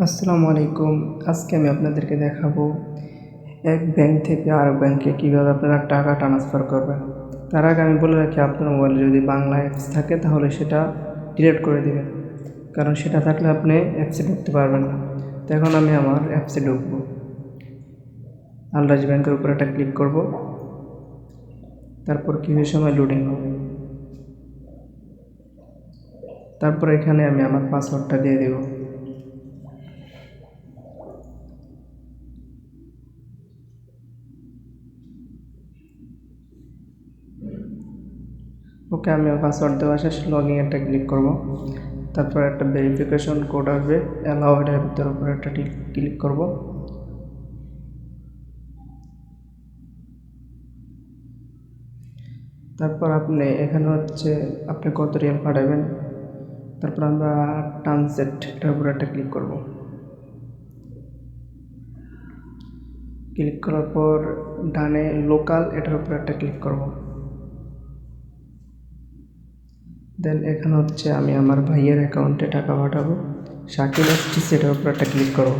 আসসালামু আলাইকুম। আজকে আমি আপনাদেরকে দেখাবো এক ব্যাংক থেকে আরেক ব্যাংকে কীভাবে আপনারা টাকা ট্রান্সফার করবেন। তার আগে আমি বলে রাখি, আপনার মোবাইলে যদি বাংলা অ্যাপস থাকে তাহলে সেটা ডিলিট করে দেবেন, কারণ সেটা থাকলে আপনি অ্যাপসে ঢুকতে পারবেন না। তো এখন আমি আমার অ্যাপসে ঢুকবো। আলরাজি ব্যাংকের উপর একটা ক্লিক করব, তারপর কিছু সময় লোডিং হবে। তারপর এখানে আমি আমার পাসওয়ার্ডটা দিয়ে দেব। ওকে, আমি পাসওয়ার্ড দেওয়া শেষ, লগইন একটা ক্লিক করব। তারপর একটা ভেরিফিকেশন কোড আসবে, অ্যালাউ এটার ভিতর উপর একটা ক্লিক করব। তারপর আপনি এখানে আপনি কত রিয়াল পাঠাবেন। তারপর আমরা ট্রানজেক্ট এটার উপর একটা ক্লিক করব। ক্লিক করার পর ডানে লোকাল এটার উপর একটা ক্লিক করব। দেন এখানে আমি আমার ভাইয়ের অ্যাকাউন্টে টাকা পাঠাবো, শাকিল এসটিসি এটার উপর একটা ক্লিক করব।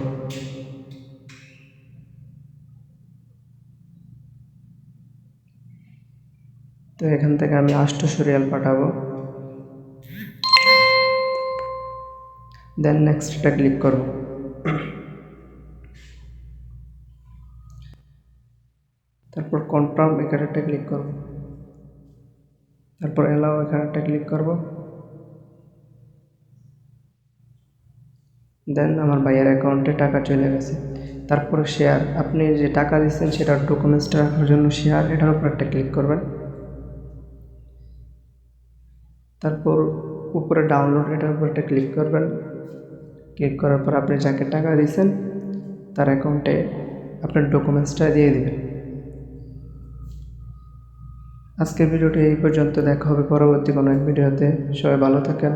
তো এখান থেকে আমি 800 রিয়াল পাঠাবো। দেন নেক্সট এটা ক্লিক করব। তারপর কনফার্ম এখানে একটা ক্লিক করব। তারপর অ্যালাউ এখানে একটা ক্লিক করব। দেন আমার ভাইয়ের অ্যাকাউন্টে টাকা চলে গেছে। তারপর শেয়ার, আপনি যে টাকা দিচ্ছেন সেটার ডকুমেন্টসটা রাখার জন্য শেয়ার এটার উপর একটা ক্লিক করবেন। তারপর উপরে ডাউনলোড এটার উপর একটা ক্লিক করবেন। ক্লিক করার পর আপনি যাকে টাকা দিয়েছেন তার অ্যাকাউন্টে আপনার ডকুমেন্টসটা দিয়ে দেবেন। আজকের ভিডিওটি এই পর্যন্ত, দেখা হবে পরবর্তী কোনো এক ভিডিওতে। সবাই ভালো থাকেন।